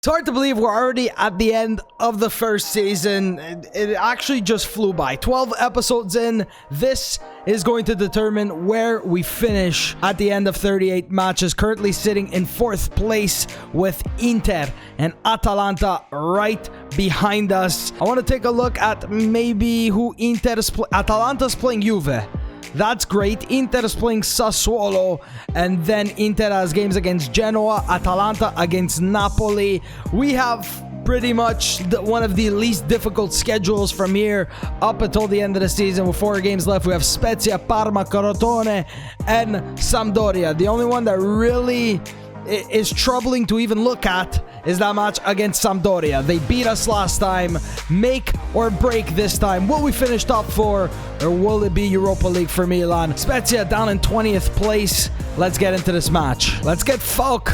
It's hard to believe we're already at the end of the first season. It actually just flew by. 12 episodes in. This is going to determine where we finish at the end of 38 matches. Currently sitting in 4th place with Inter and Atalanta right behind us. I want to take a look at maybe who Atalanta's playing Juve. That's great. Inter is playing Sassuolo, and then Inter has games against Genoa, Atalanta against Napoli. We have pretty much one of the least difficult schedules from here up until the end of the season. With 4 games left, we have Spezia, Parma, Crotone, and Sampdoria. The only one that really is troubling to even look at is that match against Sampdoria. They beat us last time. Make or break this time. Will we finish top 4, or will it be Europa League for Milan? Spezia down in 20th place. Let's get into this match. Let's get Falk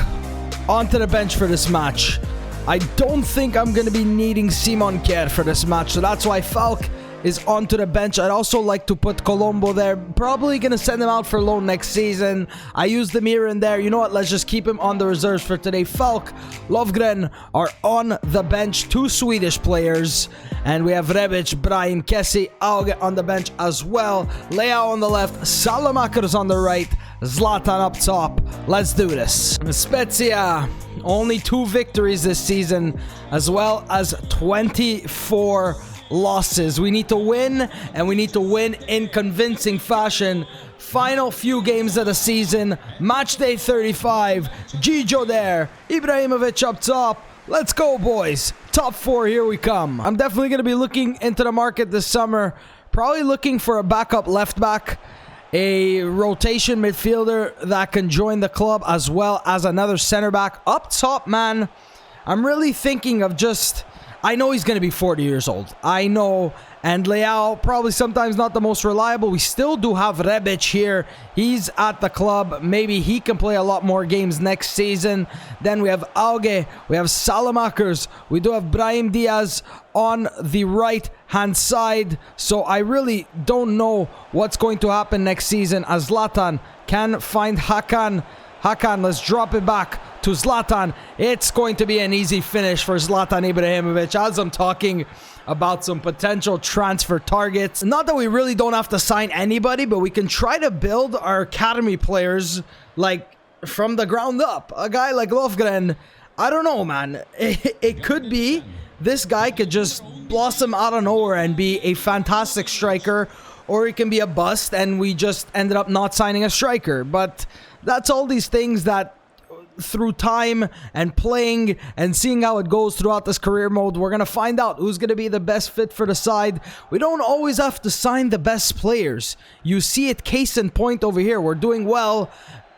onto the bench for this match. I don't think I'm going to be needing Simon Kjær for this match, so that's why Falk is onto the bench. I'd also like to put Colombo there. Probably going to send him out for loan next season. I used the mirror in there. You know what? Let's just keep him on the reserves for today. Falk, Lovgren are on the bench. 2 Swedish players. And we have Rebic, Brahim, Kessie, Auge on the bench as well. Leao on the left. Salamakers on the right. Zlatan up top. Let's do this. Spezia, only 2 victories this season, as well as 24 losses. We need to win, and we need to win in convincing fashion. Final few games of the season. Match day 35. Gigio there. Ibrahimovic up top. Let's go, boys. Top 4, here we come. I'm definitely going to be looking into the market this summer. Probably looking for a backup left back, a rotation midfielder that can join the club, as well as another center back. Up top, man, I'm really thinking of just... I know he's going to be 40 years old. I know. And Leao, probably sometimes not the most reliable. We still do have Rebic here. He's at the club. Maybe he can play a lot more games next season. Then we have Auge. We have Salamakers. We do have Brahim Diaz on the right-hand side. So I really don't know what's going to happen next season, as Zlatan can find Hakan. Hakan, let's drop it back to Zlatan. It's going to be an easy finish for Zlatan Ibrahimovic, as I'm talking about some potential transfer targets. Not that we really don't have to sign anybody, but we can try to build our academy players like from the ground up. A guy like Lofgren, I don't know, man. It could be this guy could just blossom out of nowhere and be a fantastic striker, or it can be a bust and we just ended up not signing a striker. But that's all these things that through time and playing and seeing how it goes throughout this career mode, we're going to find out who's going to be the best fit for the side. We don't always have to sign the best players. You see it case in point over here. We're doing well.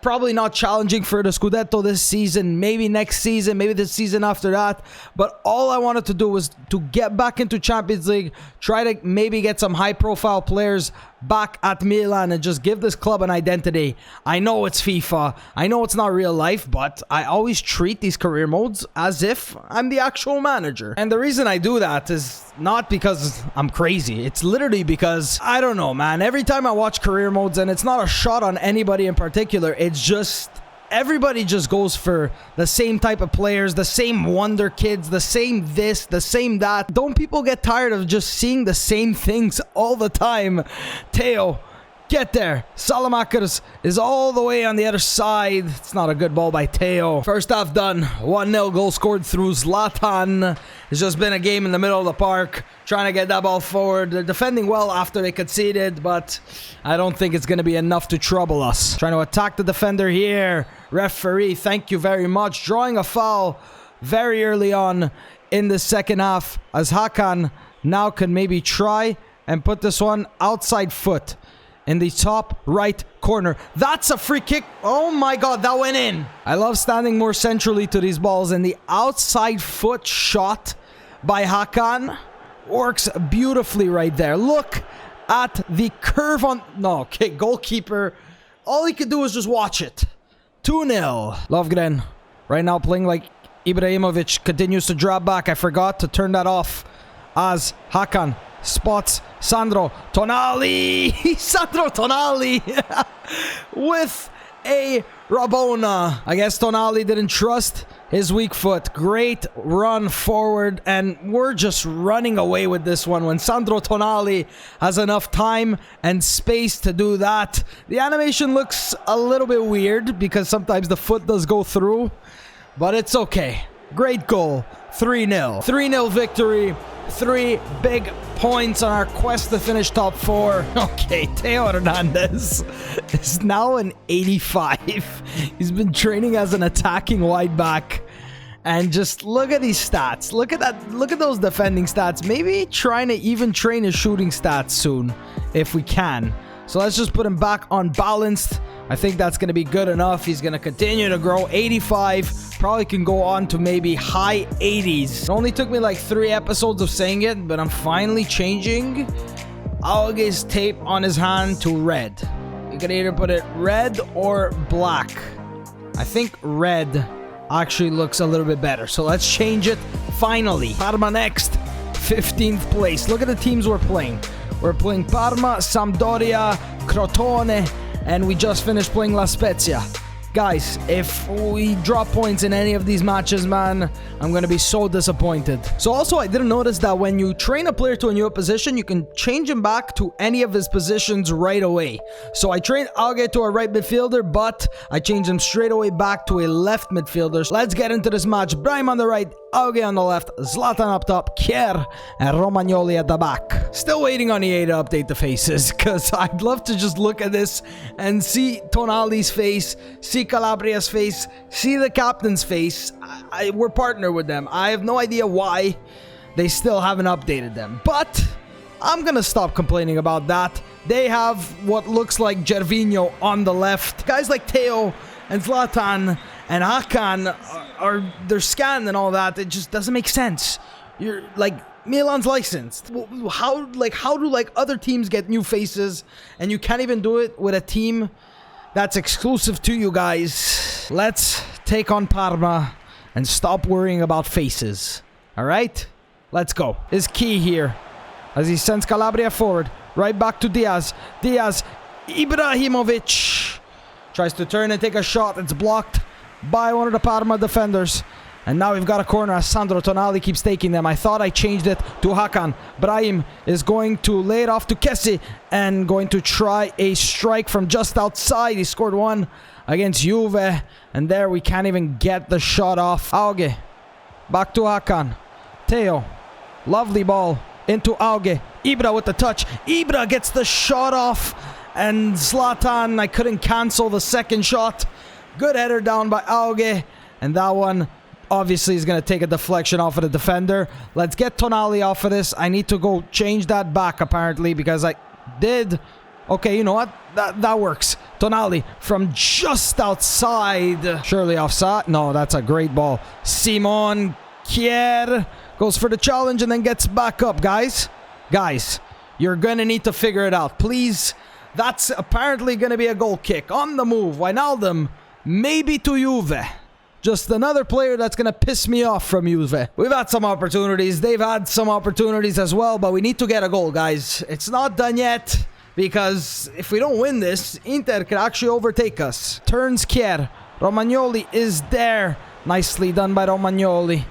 Probably not challenging for the Scudetto this season, maybe next season, maybe the season after that. But all I wanted to do was to get back into Champions League, try to maybe get some high-profile players back at Milan and just give this club an identity. I know it's FIFA, I know it's not real life, but I always treat these career modes as if I'm the actual manager. And the reason I do that is not because I'm crazy. It's literally because, I don't know, man. Every time I watch career modes, and it's not a shot on anybody in particular, it's just... everybody just goes for the same type of players, the same wonder kids, the same this, the same that. Don't people get tired of just seeing the same things all the time? Theo, get there. Salamakers is all the way on the other side. It's not a good ball by Theo. First half done. 1-0 goal scored through Zlatan. It's just been a game in the middle of the park, trying to get that ball forward. They're defending well after they conceded, but I don't think it's going to be enough to trouble us. Trying to attack the defender here. Referee, thank you very much. Drawing a foul very early on in the second half, as Hakan now can maybe try and put this one outside foot in the top right corner. That's a free kick. Oh my god, that went in. I love standing more centrally to these balls, and the outside foot shot by Hakan works beautifully right there. Look at the curve on... no, okay, goalkeeper. All he could do is just watch it. 2-0. Lovgren right now playing like Ibrahimovic continues to drop back. I forgot to turn that off as Hakan spots Sandro Tonali. Sandro Tonali with a Rabona. I guess Tonali didn't trust his weak foot. Great run forward, and we're just running away with this one when Sandro Tonali has enough time and space to do that. The animation looks a little bit weird because sometimes the foot does go through, but it's okay. Great goal. 3-0. 3-0 victory. 3 big points on our quest to finish top 4. Okay, Theo Hernandez is now an 85. He's been training as an attacking wide back. And just look at these stats. Look at that. Look at those defending stats. Maybe trying to even train his shooting stats soon, if we can. So let's just put him back on balanced. I think that's going to be good enough. He's going to continue to grow. 85. Probably can go on to maybe high 80s. It only took me like 3 episodes of saying it, but I'm finally changing Auge's tape on his hand to red. You can either put it red or black. I think red actually looks a little bit better. So let's change it finally. Parma next. 15th place. Look at the teams we're playing. We're playing Parma, Sampdoria, Crotone, and we just finished playing La Spezia. Guys, if we drop points in any of these matches, man, I'm going to be so disappointed. So also, I didn't notice that when you train a player to a new position, you can change him back to any of his positions right away. So I trained Auge to a right midfielder, but I changed him straight away back to a left midfielder. So let's get into this match. Brahim on the right, Auge on the left, Zlatan up top, Kier, and Romagnoli at the back. Still waiting on EA to update the faces, because I'd love to just look at this and see Tonali's face, see Calabria's face, see the captain's face. We're partnered with them. I have no idea why they still haven't updated them, but I'm gonna stop complaining about that. They have what looks like Gervinho on the left. Guys like Theo and Zlatan and Hakan they're scanned and all that. It just doesn't make sense. You're like, Milan's licensed. How do other teams get new faces and you can't even do it with a team that's exclusive to you guys? Let's take on Parma and stop worrying about faces. All right, let's go. Is key here as he sends Calabria forward, right back to Diaz. Ibrahimovic tries to turn and take a shot. It's blocked by one of the Parma defenders. And now we've got a corner as Sandro Tonali keeps taking them. I thought I changed it to Hakan. Brahim is going to lay it off to Kessie and going to try a strike from just outside. He scored one against Juve. And there we can't even get the shot off. Auge. Back to Hakan. Theo. Lovely ball into Auge. Ibra with the touch. Ibra gets the shot off. And Zlatan, I couldn't cancel the second shot. Good header down by Auge. And that one obviously is going to take a deflection off of the defender. Let's get Tonali off of this. I need to go change that back apparently because I did. Okay, you know what? That works. Tonali from just outside. Surely offside. No, that's a great ball. Simon Kier goes for the challenge and then gets back up, guys. Guys, you're going to need to figure it out. Please. That's apparently going to be a goal kick. On the move. Wijnaldum. Maybe to Juve. Just another player that's going to piss me off from Juve. We've had some opportunities. They've had some opportunities as well, but we need to get a goal, guys. It's not done yet, because if we don't win this, Inter could actually overtake us. Turns Kier. Romagnoli is there. Nicely done by Romagnoli.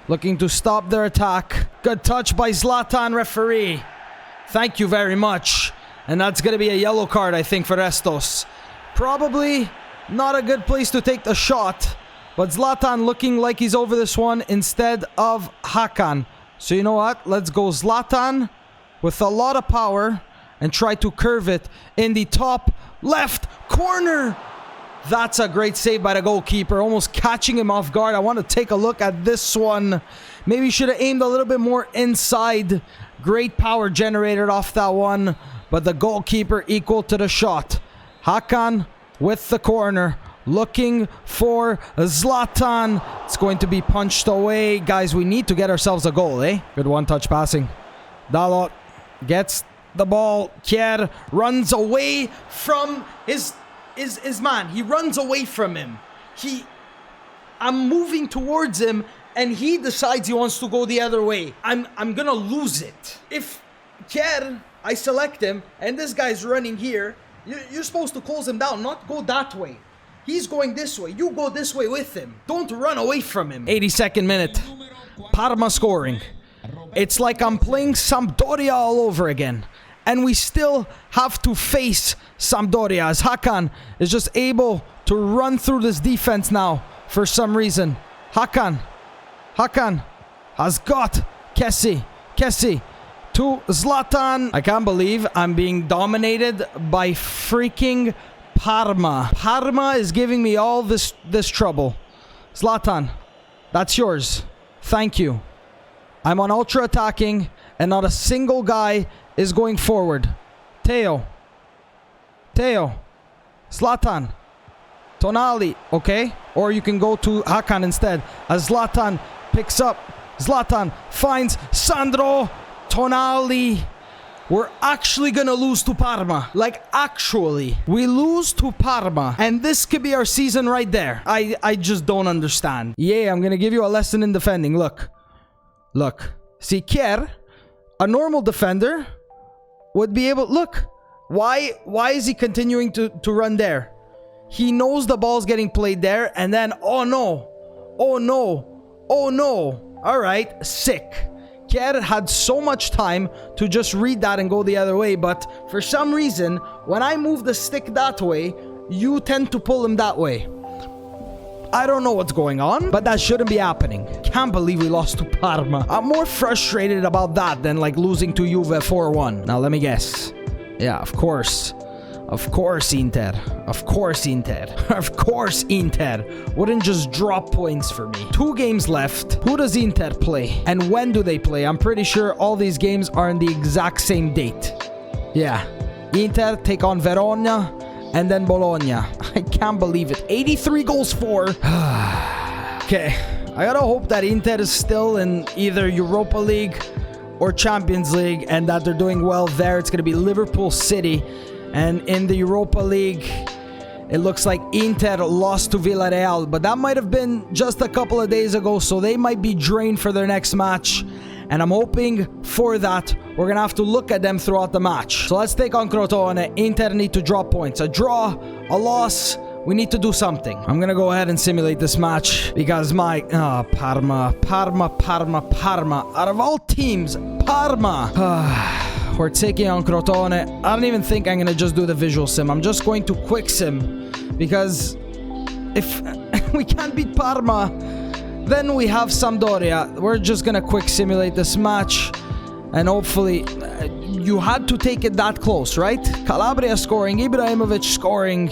Looking to stop their attack. Good touch by Zlatan, referee. Thank you very much. And that's going to be a yellow card, I think, for Restos. Probably not a good place to take the shot. But Zlatan looking like he's over this one instead of Hakan. So you know what? Let's go Zlatan with a lot of power and try to curve it in the top left corner. That's a great save by the goalkeeper, almost catching him off guard. I want to take a look at this one. Maybe should have aimed a little bit more inside. Great power generated off that one, but the goalkeeper equal to the shot. Hakan with the corner. Looking for Zlatan. It's going to be punched away. Guys, we need to get ourselves a goal, eh? Good one-touch passing. Dalot gets the ball. Kier runs away from his man. He runs away from him. I'm moving towards him, and he decides he wants to go the other way. I'm gonna lose it. If Kier, I select him, and this guy's running here, you're supposed to close him down, not go that way. He's going this way. You go this way with him. Don't run away from him. 82nd minute. Parma scoring. It's like I'm playing Sampdoria all over again. And we still have to face Sampdoria as Hakan is just able to run through this defense now for some reason. Hakan has got Kessie to Zlatan. I can't believe I'm being dominated by freaking Parma. Parma is giving me all this trouble. Zlatan, that's yours. Thank you. I'm on ultra attacking and not a single guy is going forward. Teo. Zlatan. Tonali, okay? Or you can go to Hakan instead. As Zlatan picks up. Zlatan finds Sandro. Tonali. We're actually gonna lose to Parma. Like, actually. We lose to Parma. And this could be our season right there. I just don't understand. Yeah, I'm gonna give you a lesson in defending. Look. See, Kier, a normal defender, would be able... Look. Why is he continuing to run there? He knows the ball's getting played there. And then, oh no. Alright, sick. Kier had so much time to just read that and go the other way, but for some reason, when I move the stick that way, you tend to pull him that way. I don't know what's going on, but that shouldn't be happening. Can't believe we lost to Parma. I'm more frustrated about that than like losing to Juve 4-1. Now let me guess. Yeah, of course. Of course Inter. Wouldn't just drop points for me. 2 games left. Who does Inter play? And when do they play? I'm pretty sure all these games are in the exact same date. Yeah. Inter take on Verona and then Bologna. I can't believe it. 83 goals for. Okay. I gotta hope that Inter is still in either Europa League or Champions League and that they're doing well there. It's gonna be Liverpool City. And in the Europa League, it looks like Inter lost to Villarreal. But that might have been just a couple of days ago. So they might be drained for their next match. And I'm hoping for that. We're going to have to look at them throughout the match. So let's take on Crotone. Inter need to drop points. A draw, a loss. We need to do something. I'm going to go ahead and simulate this match. Because Parma. Out of all teams, Parma. We're taking on Crotone. I don't even think I'm going to just do the visual sim. I'm just going to quick sim. Because if we can't beat Parma, then we have Sampdoria. We're just going to quick simulate this match. And hopefully, you had to take it that close, right? Calabria scoring, Ibrahimovic scoring,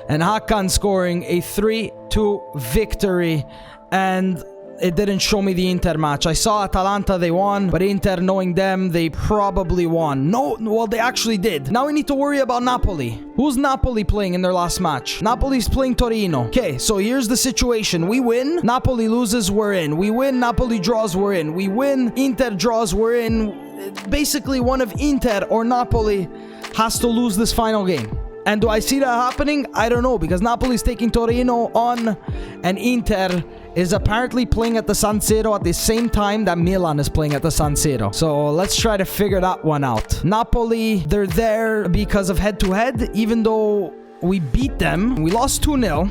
and Hakan scoring a 3-2 victory. And it didn't show me the Inter match. I saw Atalanta, they won, but Inter, knowing them, they probably won. No, well, they actually did. Now we need to worry about Napoli. Who's Napoli playing in their last match? Napoli's playing Torino. Okay, so here's the situation. We win, Napoli loses, we're in. We win, Napoli draws, we're in. We win, Inter draws, we're in. Basically, one of Inter or Napoli has to lose this final game. And do I see that happening? I don't know, because Napoli's taking Torino on, and Inter is apparently playing at the San Siro at the same time that Milan is playing at the San Siro. So let's try to figure that one out. Napoli, they're there because of head-to-head, even though we beat them. We lost 2-0.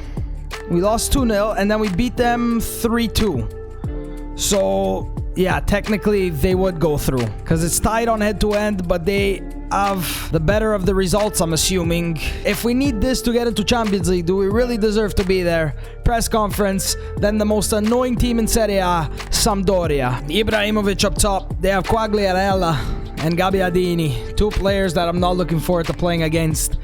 And then we beat them 3-2. So, yeah, technically they would go through, because it's tied on head-to-head, but they have the better of the results, I'm assuming. If we need this to get into Champions League, do we really deserve to be there? Press conference, then the most annoying team in Serie A, Sampdoria. Ibrahimovic up top. They have Quagliarella and Gabbiadini, 2 players that I'm not looking forward to playing against.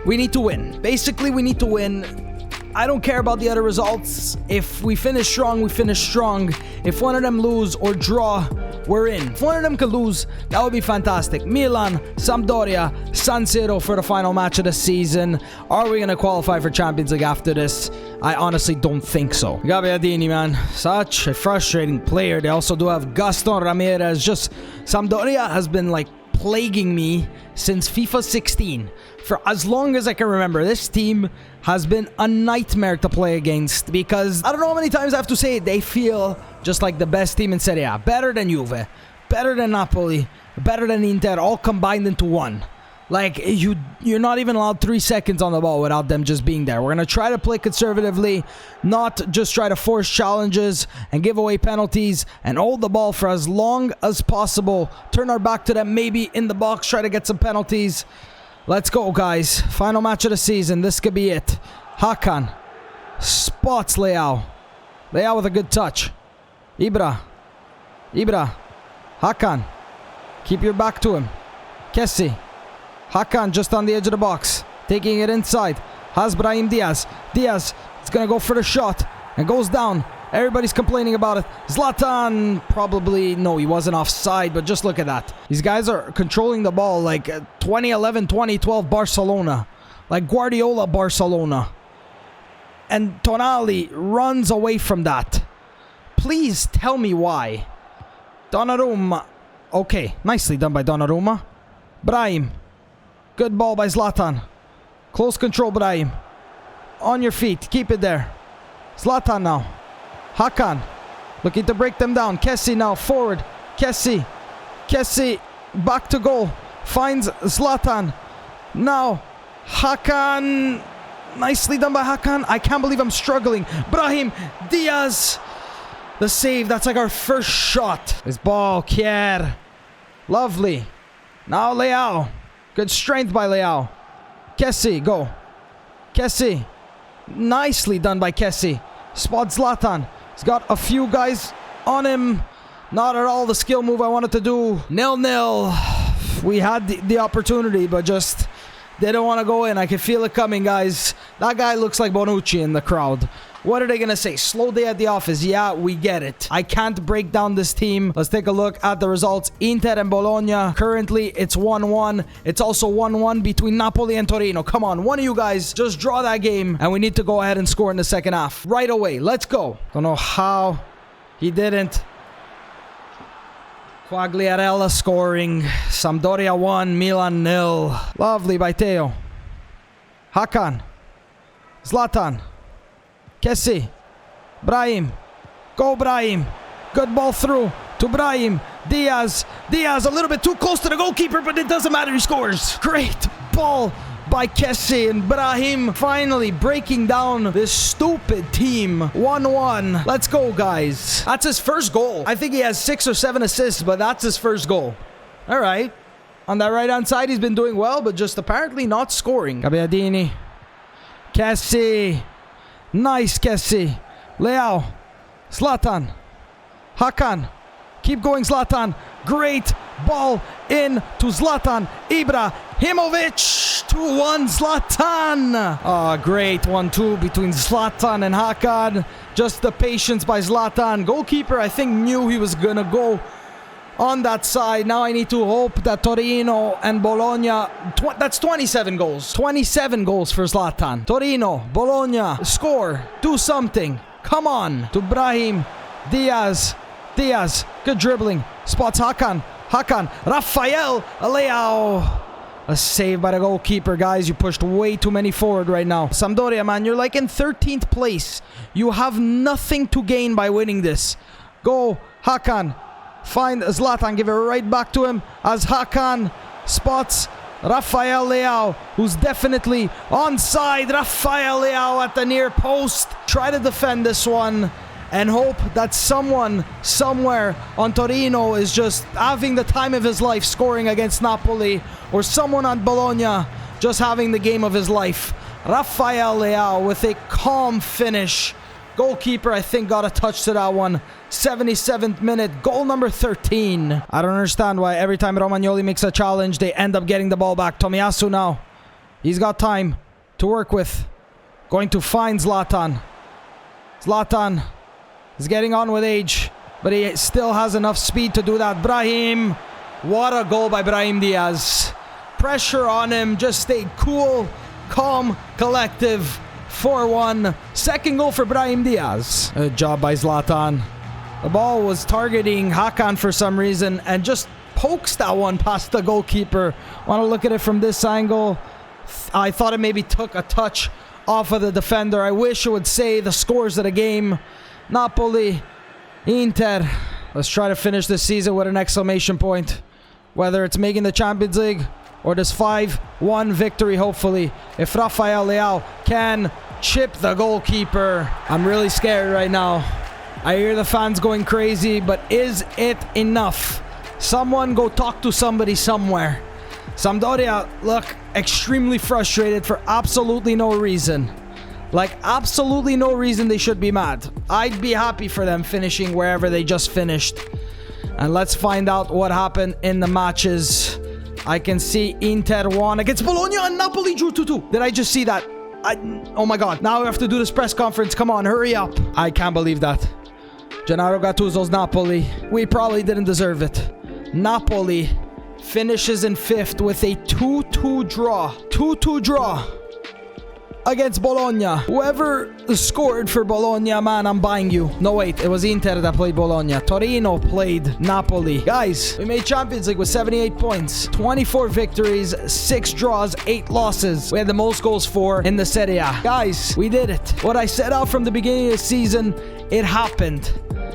We need to win. Basically, we need to win. I don't care about the other results. If we finish strong, we finish strong. If one of them lose or draw, we're in. If one of them could lose, that would be fantastic. Milan, Sampdoria, San Siro for the final match of the season. Are we going to qualify for Champions League after this? I honestly don't think so. Gabbiadini, man. Such a frustrating player. They also do have Gaston Ramirez. Just Sampdoria has been like plaguing me since FIFA 16. For as long as I can remember, this team has been a nightmare to play against, because I don't know how many times I have to say it, they feel just like the best team in Serie A. Better than Juve, better than Napoli, better than Inter, all combined into one. Like, you're not even allowed 3 seconds on the ball without them just being there. We're going to try to play conservatively, not just try to force challenges and give away penalties and hold the ball for as long as possible. Turn our back to them, maybe in the box, try to get some penalties. Let's go, guys. Final match of the season. This could be it. Hakan spots Leao. Leao with a good touch. Ibra. Hakan. Keep your back to him. Kessie. Hakan just on the edge of the box. Taking it inside. Has Brahim Diaz. Diaz is going to go for the shot. And goes down. Everybody's complaining about it. Zlatan, probably, no, he wasn't offside, but just look at that. These guys are controlling the ball like 2011, 2012 Barcelona. Like Guardiola Barcelona. And Tonali runs away from that. Please tell me why. Donnarumma. Okay, nicely done by Donnarumma. Brahim. Good ball by Zlatan. Close control, Brahim. On your feet. Keep it there. Zlatan now. Hakan. Looking to break them down. Kessie now. Forward. Kessie. Back to goal. Finds Zlatan. Now. Hakan. Nicely done by Hakan. I can't believe I'm struggling. Brahim Diaz. The save. That's like our first shot. This ball. Kier. Lovely. Now Leao. Good strength by Leao. Kessie, go. Kessie. Nicely done by Kessie. Spot Zlatan. He's got a few guys on him. Not at all the skill move I wanted to do. 0-0. We had the opportunity, but just didn't want to go in. I can feel it coming, guys. That guy looks like Bonucci in the crowd. What are they going to say? Slow day at the office. Yeah, we get it. I can't break down this team. Let's take a look at the results. Inter and Bologna. Currently, it's 1-1. It's also 1-1 between Napoli and Torino. Come on, one of you guys just draw that game. And we need to go ahead and score in the second half. Right away. Let's go. Don't know how he didn't. Quagliarella scoring. Sampdoria 1, Milan 0. Lovely by Teo. Hakan. Zlatan. Kessie. Brahim. Go Brahim. Good ball through to Brahim. Diaz. Diaz a little bit too close to the goalkeeper, but it doesn't matter. He scores. Great ball by Kessie, and Brahim finally breaking down this stupid team. 1-1. Let's go, guys. That's his first goal. I think he has 6 or 7 assists, but that's his first goal. All right. On that right-hand side, he's been doing well, but just apparently not scoring. Gabbiadini. Kessie. Nice, Kessie. Leao. Zlatan. Hakan. Keep going, Zlatan. Great ball in to Zlatan. Ibrahimovic. 2-1, Zlatan. Oh, great 1-2 between Zlatan and Hakan. Just the patience by Zlatan. Goalkeeper, I think, knew he was going to go on that side. Now I need to hope that Torino and Bologna, that's 27 goals. 27 goals for Zlatan. Torino, Bologna, score. Do something. Come on. To Brahim. Diaz. Good dribbling. Spots Hakan. Rafael Leao. A save by the goalkeeper, guys. You pushed way too many forward right now. Sampdoria, man, you're like in 13th place. You have nothing to gain by winning this. Go, Hakan. Find Zlatan, give it right back to him as Hakan spots Rafael Leao, who's definitely onside. Rafael Leao at the near post. Try to defend this one and hope that someone somewhere on Torino is just having the time of his life scoring against Napoli, or someone on Bologna just having the game of his life. Rafael Leao with a calm finish. Goalkeeper, I think, got a touch to that one. 77th minute, goal number 13. I don't understand why every time Romagnoli makes a challenge, they end up getting the ball back. Tomiyasu now. He's got time to work with. Going to find Zlatan. Zlatan is getting on with age, but he still has enough speed to do that. Brahim. What a goal by Brahim Diaz. Pressure on him, just stayed cool, calm, collective. 4-1. Second goal for Brahim Diaz. Good job by Zlatan. The ball was targeting Hakan for some reason and just pokes that one past the goalkeeper. Want to look at it from this angle. I thought it maybe took a touch off of the defender. I wish it would say the scores of the game. Napoli, Inter. Let's try to finish this season with an exclamation point. Whether it's making the Champions League or this 5-1 victory, hopefully, if Rafael Leao can chip the goalkeeper. I'm really scared right now. I hear the fans going crazy, but is it enough? Someone go talk to somebody somewhere. Sampdoria look extremely frustrated for absolutely no reason. Like, absolutely no reason they should be mad. I'd be happy for them finishing wherever they just finished. And let's find out what happened in the matches. I can see Inter won against Bologna and Napoli drew 2-2. Did I just see that? Oh my god. Now we have to do this press conference. Come on, hurry up. I can't believe that. Gennaro Gattuso's Napoli. We probably didn't deserve it. Napoli finishes in 5th with a 2-2 draw. 2-2 draw against Bologna. Whoever scored for Bologna, man, I'm buying you. No, wait, it was Inter that played Bologna. Torino played Napoli. Guys, we made Champions League with 78 points. 24 victories, 6 draws, 8 losses. We had the most goals for in the Serie A. Guys, we did it. What I set out from the beginning of the season, it happened.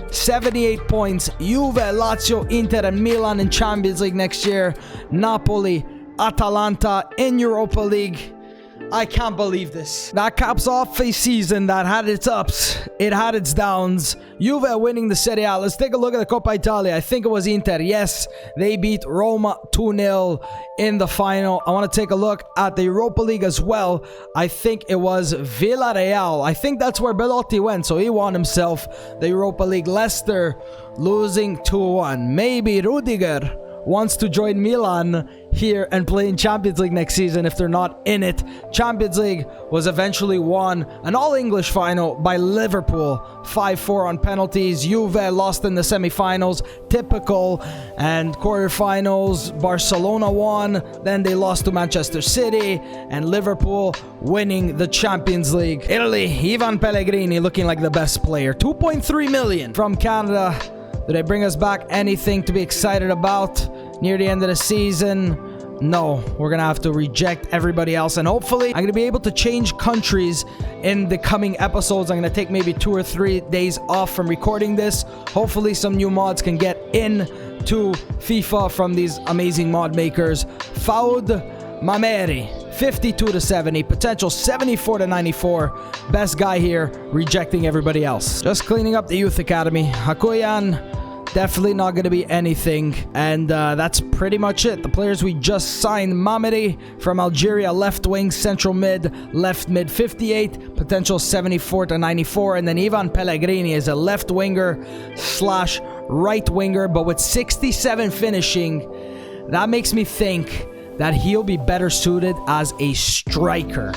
78 points. Juve, Lazio, Inter, and Milan in Champions League next year. Napoli, Atalanta in Europa League. I can't believe this. That caps off a season that had its ups, it had its downs. Juve winning the Serie A. Let's take a look at the Coppa Italia. I think it was Inter. Yes, they beat Roma 2-0 in the final. I want to take a look at the Europa League as well. I think it was Villarreal. I think that's where Belotti went, so he won himself the Europa League. Leicester losing 2-1. Maybe Rudiger wants to join Milan here and play in Champions League next season if they're not in it. Champions League was eventually won, an all-English final by Liverpool, 5-4 on penalties. Juve lost in the semi-finals, typical, and quarterfinals. Barcelona won, then they lost to Manchester City, and Liverpool winning the Champions League. Italy, Ivan Pellegrini looking like the best player. 2.3 million from Canada. Do they bring us back anything to be excited about near the end of the season? No, we're going to have to reject everybody else. And hopefully, I'm going to be able to change countries in the coming episodes. I'm going to take maybe 2 or 3 days off from recording this. Hopefully, some new mods can get into FIFA from these amazing mod makers. Faud Mameri, 52-70, potential 74-94. Best guy here, rejecting everybody else. Just cleaning up the youth academy. Hakoyan, definitely not going to be anything. And that's pretty much it. The players we just signed: Mameri from Algeria, left wing, central mid, left mid, 58, potential 74-94. And then Ivan Pellegrini is a left winger slash right winger, but with 67 finishing. That makes me think that he'll be better suited as a striker.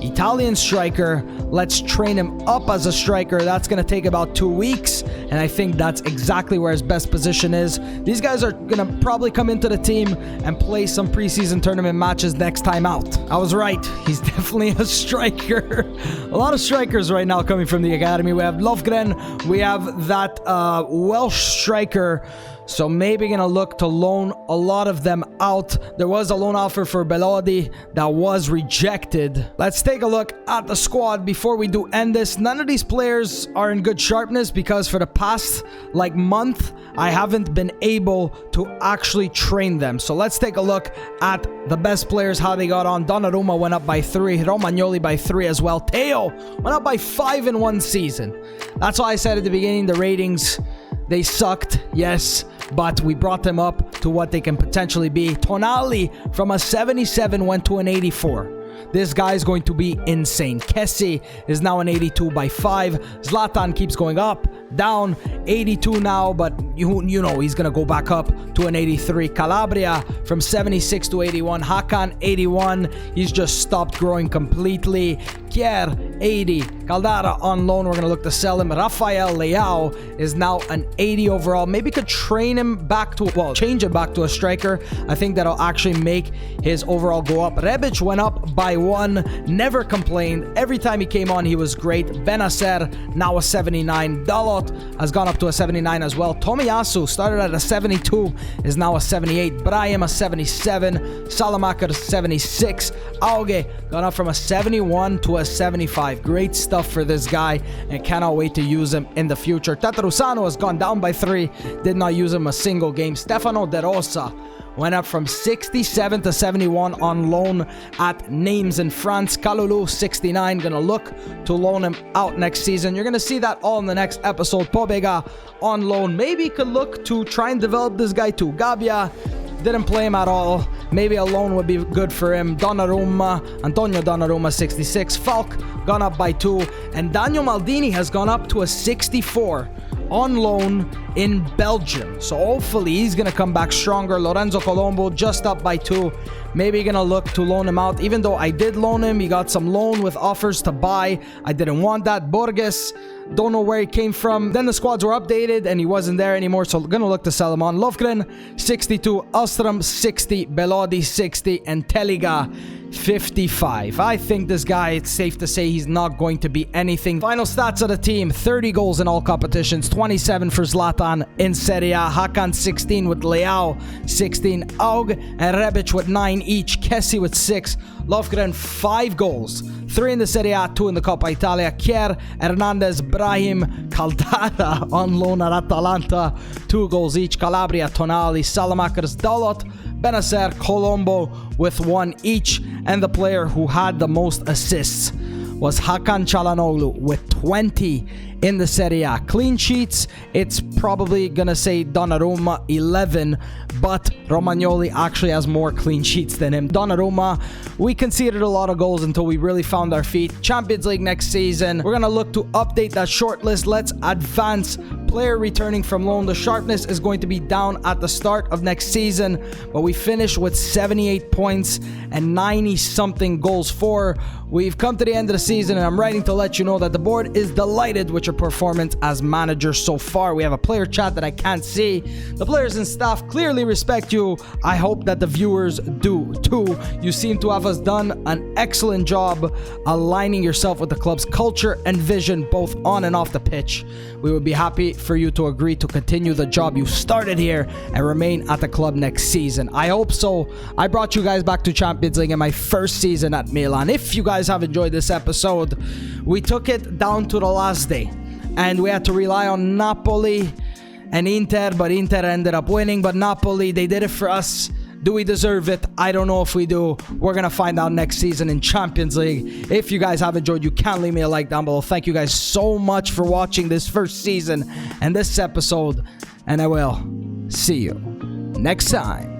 Italian striker. Let's train him up as a striker. That's going to take about 2 weeks, and I think that's exactly where his best position is. These guys are going to probably come into the team and play some preseason tournament matches next time out. I was right. He's definitely a striker. A lot of strikers right now coming from the academy. We have Lovgren. We have that Welsh striker. So maybe going to look to loan a lot of them out. There was a loan offer for Belotti that was rejected. Let's take a look at the squad before we do end this. None of these players are in good sharpness because for the past month, I haven't been able to actually train them. So let's take a look at the best players, how they got on. Donnarumma went up by 3. Romagnoli by 3 as well. Teo went up by 5 in 1 season. That's why I said at the beginning, the ratings, they sucked, yes, but we brought them up to what they can potentially be. Tonali from a 77 went to an 84. This guy is going to be insane. Kessie is now an 82 by 5. Zlatan keeps going up, down, 82 now, but you know he's going to go back up to an 83. Calabria from 76 to 81. Hakan, 81. He's just stopped growing completely. Kier, 80. Caldara on loan. We're going to look to sell him. Rafael Leao is now an 80 overall. Maybe could train him back to, well, change him back to a striker. I think that'll actually make his overall go up. Rebic went up by 1. Never complained. Every time he came on, he was great. Benacer, now a 79. Dalot has gone up to a 79 as well. Tomiyasu started at a 72, is now a 78. Brahim a 77. Salamaker 76. Auge gone up from a 71 to a 75. Great stuff for this guy, and cannot wait to use him in the future. Tatarusano has gone down by 3. Did not use him a single game. Stefano De Rosa went up from 67 to 71 on loan at Names in France. Kalulu, 69, gonna look to loan him out next season. You're gonna see that all in the next episode. Pobega on loan. Maybe he could look to try and develop this guy too. Gabia didn't play him at all. Maybe a loan would be good for him. Donnarumma, Antonio Donnarumma, 66. Falk gone up by 2. And Daniel Maldini has gone up to a 64 on loan in Belgium. So hopefully he's going to come back stronger. Lorenzo Colombo just up by 2. Maybe going to look to loan him out. Even though I did loan him, he got some loan with offers to buy. I didn't want that. Borges, don't know where he came from. Then the squads were updated and he wasn't there anymore, so going to look to sell him on. Lofgren, 62. Ostrom, 60. Belodi, 60. And Teliga, 55. I think this guy, it's safe to say he's not going to be anything. Final stats of the team: 30 goals in all competitions, 27 for Zlatan in Serie A. Hakan 16 with Leao, 16. Aug and Rebic with 9 each. Kessie with 6. Lofgren 5 goals, 3 in the Serie A, 2 in the Coppa Italia. Kier, Hernandez, Brahim, Caldara on loan at Atalanta, 2 goals each. Calabria, Tonali, Salamakers, Dalot, Benacer, Colombo with 1 each. And the player who had the most assists was Hakan Çalhanoğlu with 20 in the Serie A. Clean sheets, it's probably gonna say Donnarumma, 11, but Romagnoli actually has more clean sheets than him. Donnarumma, we conceded a lot of goals until we really found our feet. Champions League next season, we're gonna look to update that short list. Let's advance. Player returning from loan. The sharpness is going to be down at the start of next season, but we finished with 78 points and 90 something goals for. We've come to the end of the season, and I'm writing to let you know that the board is delighted with your performance as manager so far. We have a player chat that I can't see. The players and staff clearly respect you. I hope that the viewers do too. You seem to have done an excellent job aligning yourself with the club's culture and vision, both on and off the pitch. We would be happy for you to agree to continue the job you started here and remain at the club next season. I hope so. I brought you guys back to Champions League in my first season at Milan. If you guys have enjoyed this episode, we took it down to the last day and we had to rely on Napoli and Inter, but Inter ended up winning. But Napoli, they did it for us. Do we deserve it? I don't know if we do. We're going to find out next season in Champions League. If you guys have enjoyed, you can leave me a like down below. Thank you guys so much for watching this first season and this episode. And I will see you next time.